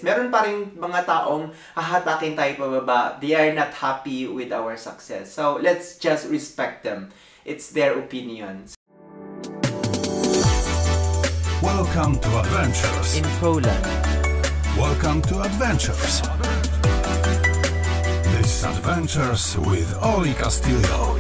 meron pa rin mga taong hahatakin tayo pababa. They are not happy with our success. So, let's just respect them. It's their opinions. Welcome to Adventures In Poland. Welcome to Adventures. This is Adventures with Oli Castillo.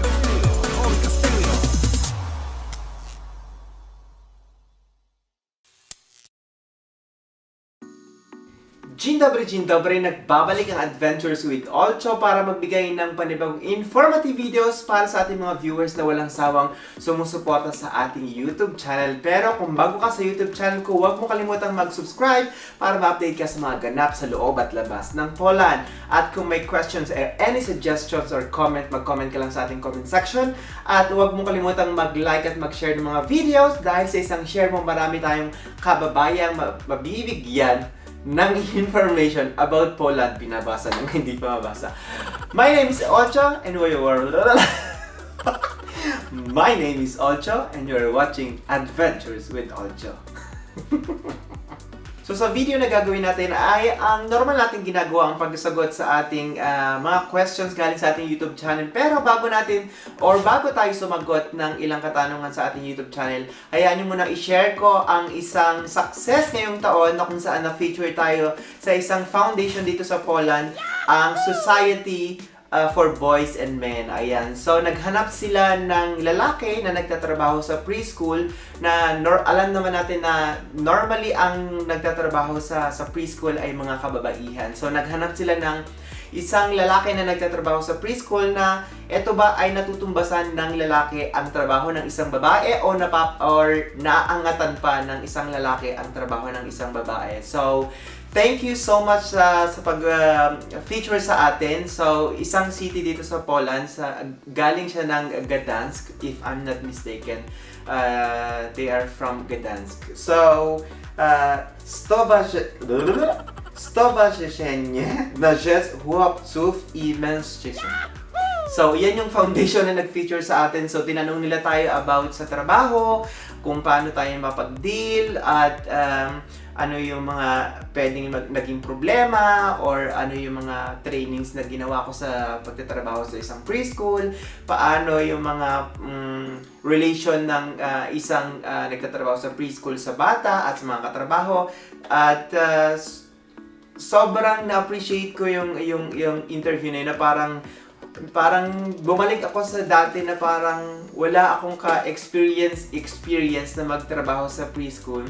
Dzień dobry, nagbabalik ang Adventures with Olcho para magbigay ng panibagong informative videos para sa ating mga viewers na walang sawang sumusuporta sa ating YouTube channel. Pero kung bago ka sa YouTube channel ko, huwag mo kalimutang mag-subscribe para ma-update ka sa mga ganap sa loob at labas ng Poland. At kung may questions or any suggestions or comment, mag-comment ka lang sa ating comment section. At huwag mo kalimutang mag-like at mag-share ng mga videos dahil sa isang share mo, marami tayong kababayang mabibigyan ng information about Poland, pinabasa ng hindi pa mabasa. My name is Olcho and My name is Olcho and you're watching Adventures with Olcho. So sa video na gagawin natin ay ang normal natin ginagawa ang pagsasagot sa ating mga questions galing sa ating YouTube channel. Pero bago tayo sumagot ng ilang katanungan sa ating YouTube channel, hayaan nyo muna i-share ko ang isang success ngayong taon na kung saan na-feature tayo sa isang foundation dito sa Poland, ang Society for Boys and Men. Ayan. So, naghanap sila ng lalaki na nagtatrabaho sa preschool na alam naman natin na normally ang nagtatrabaho sa preschool ay mga kababaihan. So, naghanap sila ng isang lalaki na nagtatrabaho sa preschool na ito ba ay natutumbasan ng lalaki ang trabaho ng isang babae o naangatan pa ng isang lalaki ang trabaho ng isang babae. So, thank you so much sa pag-feature sa atin. So, isang city dito sa Poland, galing siya ng Gdansk, if I'm not mistaken. They are from Gdansk. So, Stowarzyszenie na Rzecz Chłopców i Mężczyzn. So, yan yung foundation na nag-feature sa atin. So, tinanong nila tayo about sa trabaho, kung paano tayo mapag-deal, at ano yung mga pwedeng naging problema, or ano yung mga trainings na ginawa ko sa pagtatrabaho sa isang preschool, paano yung mga relation ng isang nagtatrabaho sa preschool sa bata at sa mga katrabaho. At sobrang na-appreciate ko yung interview na yun, na parang bumalik ako sa dati na parang wala akong experience na magtrabaho sa preschool.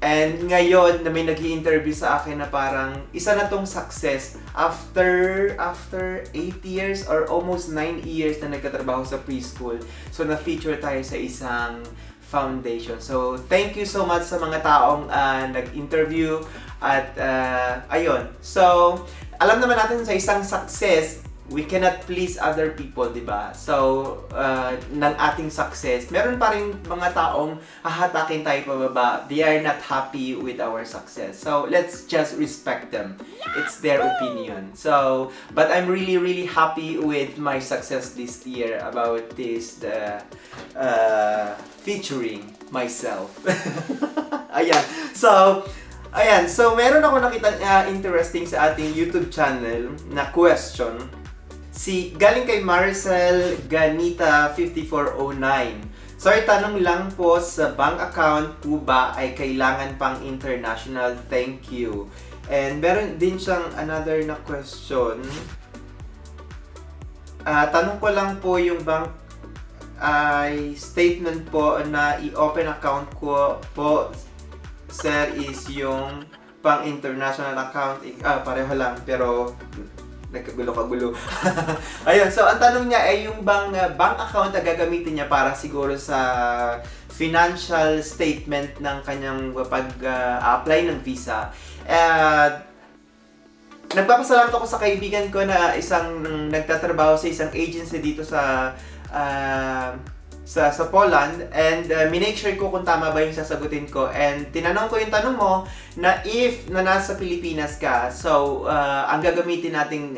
And ngayon na may nag-i-interview sa akin na parang isa na tong success after 8 years or almost 9 years na nagtatrabaho sa preschool. So na-feature tayo sa isang foundation. So thank you so much sa mga taong nag-interview at ayun. So alam naman natin sa isang success, we cannot please other people, diba? So, ng ating success, meron pa rin mga taong hahatakin tayo pababa. They are not happy with our success. So, let's just respect them. It's their opinion. So, but I'm really, really happy with my success this year about this, featuring myself. Ayan. So, meron ako nakita interesting sa ating YouTube channel na question. Galing kay Maricel Ganita 5409. Sorry, tanong lang po, sa bank account po ba ay kailangan pang international? Thank you. And meron din siyang another na question. Tanong ko lang po, yung bank ay statement po na i-open account ko po, sir, is yung pang international account. Pareho lang, pero nagkagulo-kagulo. Ayun, so ang tanong niya ay yung bank account na gagamitin niya para siguro sa financial statement ng kanyang pag-apply ng visa. Nagpapasalamat ako sa kaibigan ko na isang nagtatrabaho sa isang agency dito sa Poland, and minake sure ko kung tama ba yung sasagutin ko, and tinanong ko yung tanong mo na if nasa Pilipinas ka, so ang gagamitin nating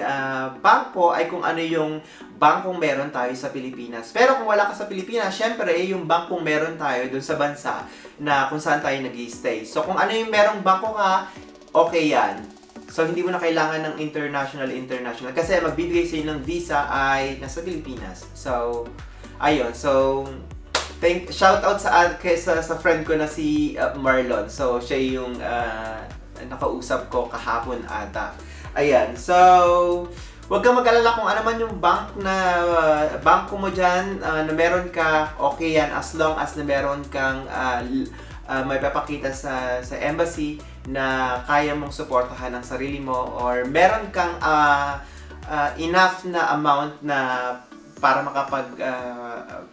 bangko ay kung ano yung bangkong meron tayo sa Pilipinas. Pero kung wala ka sa Pilipinas, syempre yung bangkong meron tayo dun sa bansa na kung saan tayo nag-i-stay. So kung ano yung merong bangko ka, okay yan. So, hindi mo na kailangan ng international. Kasi magbibigay sa'yo ng visa ay nasa Pilipinas. So, ayun. So, shout out sa friend ko na si Marlon. So, siya yung nakausap ko kahapon ata. Ayan. So, huwag kang mag-alala kung ano man yung bangko mo dyan na meron ka, okay yan as long as na meron kang may papakita sa embassy na kaya mong suportahan ang sarili mo or meron kang enough na amount na para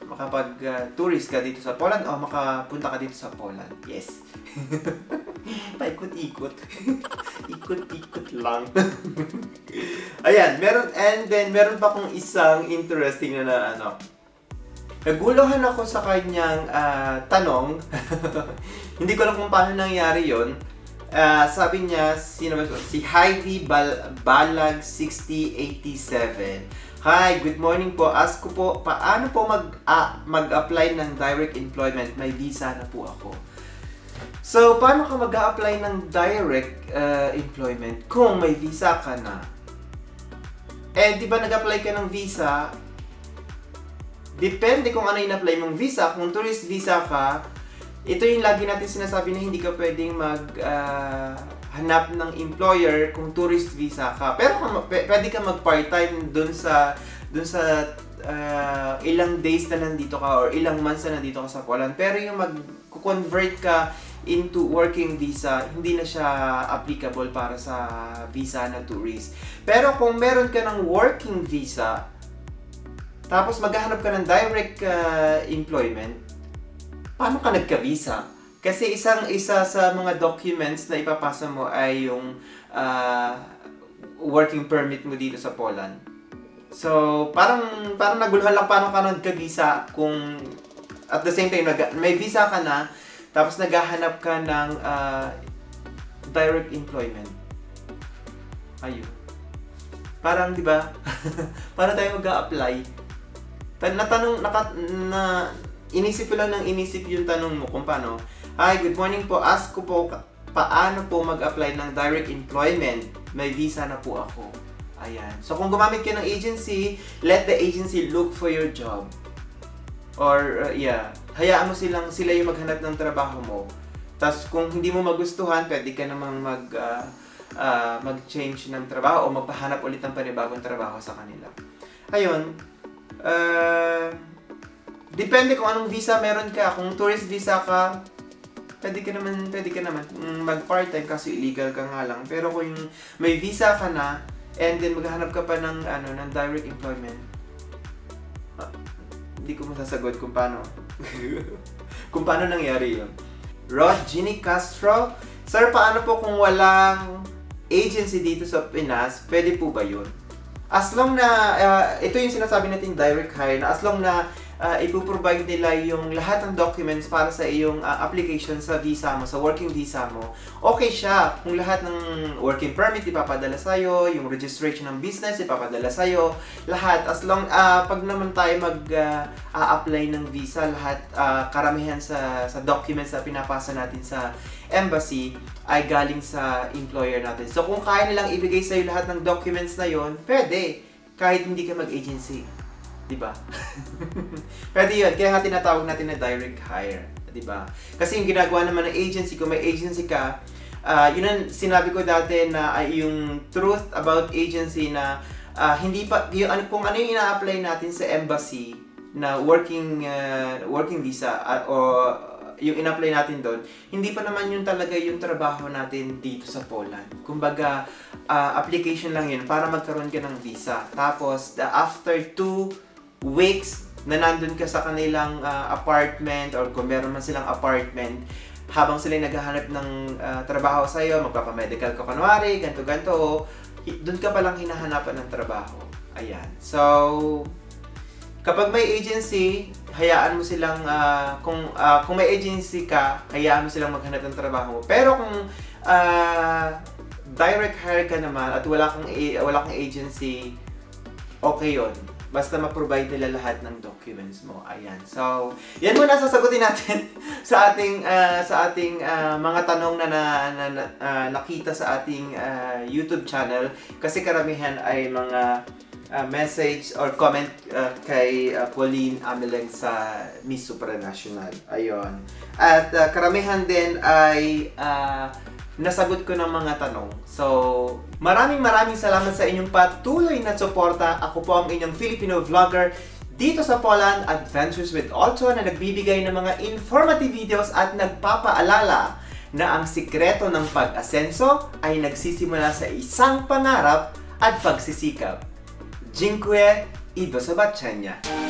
makapag-tourist ka dito sa Poland o makapunta ka dito sa Poland. Yes. Paikot-ikot. Ikot-ikot lang. Ayan, meron pa akong isang interesting na naguluhan ako sa kanyang tanong. Hindi ko alam kung paano nangyari yon. Sabi niya, sino ba ito? Si Heidi Balag 6087. Hi, good morning po. Ask ko po, paano po mag-apply ng direct employment? May visa na po ako. So, paano ka mag-apply ng direct employment kung may visa ka na? Di ba nag-apply ka ng visa? Depende kung ano yung apply mong visa. Kung tourist visa ka, ito yung lagi natin sinasabi na hindi ka pwedeng hanap ng employer kung tourist visa ka. Pero pwede ka mag-part-time dun sa ilang days na nandito ka or ilang months na nandito ka sa Poland. Pero yung mag-convert ka into working visa, hindi na siya applicable para sa visa na tourist. Pero kung meron ka ng working visa, tapos maghahanap ka ng direct employment, paano ka nagka-visa? Kasi isa sa mga documents na ipapasa mo ay yung working permit mo dito sa Poland. So, parang naguluhan lang paano ka nagka-visa kung at the same time may visa ka na, tapos naghahanap ka ng direct employment. Ayun. Parang, di ba? Paano tayo mag-a-apply? Inisip ko lang yung tanong mo kung paano. Hi, good morning po. Ask ko po, paano po mag-apply ng direct employment? May visa na po ako. Ayan. So, kung gumamit ka ng agency, let the agency look for your job. Or, hayaan mo sila yung maghanap ng trabaho mo. Tapos, kung hindi mo magustuhan, pwede ka namang mag-change ng trabaho o magpahanap ulit ng panibagong trabaho sa kanila. Ayun. Depende kung anong visa meron ka. Kung tourist visa ka, pwede ka naman mag-part-time kasi illegal ka nga lang. Pero kung may visa ka na, and then maghanap ka pa ng direct employment, hindi ko masasagot kung paano. Kung paano nangyari yun. Rod Ginny Castro, Sir, paano po kung walang agency dito sa Pinas, pwede po ba yun? As long na, ito yung sinasabi natin direct hire, na as long na ipoprovide nila yung lahat ng documents para sa iyong application sa visa mo, sa working visa mo, okay siya. Kung lahat ng working permit ipapadala sa'yo, yung registration ng business ipapadala sa'yo, lahat. As long, pag naman tayo mag-apply ng visa, lahat, karamihan sa documents na pinapasa natin sa embassy ay galing sa employer natin. So, kung kaya nilang ibigay sa'yo lahat ng documents na yon, pwede. Kahit hindi ka mag-agency. Diba? Pwede yun. Kaya nga tinatawag natin na direct hire. Diba? Kasi yung ginagawa naman ng agency, kung may agency ka, yun ang sinabi ko dati na yung truth about agency na hindi pa, kung ano yung ina-apply natin sa embassy na working visa o yung in-apply natin doon, hindi pa naman yun talaga yung trabaho natin dito sa Poland. Kumbaga, application lang yun para magkaroon ka ng visa. Tapos, after 2 weeks na nandun ka sa kanilang apartment or kung meron man silang apartment, habang sila naghahanap ng trabaho sa'yo, magpapamedical ka kunwari, ganto-ganto, doon ka palang hinahanapan ng trabaho. Ayan. So, kapag may agency, hayaan mo silang, kung may agency ka, hayaan mo silang maghanap ng trabaho. Pero kung direct hire ka naman at wala kang agency, okay yun. Basta ma-provide nila lahat ng documents mo. Ayan. So, yan muna sasagutin natin sa ating mga tanong na nakita sa ating YouTube channel. Kasi karamihan ay mga message or comment kay Pauline Ameleng sa Miss Supranational. Ayun. At karamihan din ay nasagot ko ng mga tanong. So, maraming salamat sa inyong patuloy na suporta. Ako po ang inyong Filipino vlogger dito sa Poland Adventures with Otto na nagbibigay ng mga informative videos at nagpapaalala na ang sikreto ng pag-asenso ay nagsisimula sa isang pangarap at pagsisikap. Dziękuję i do zobaczenia!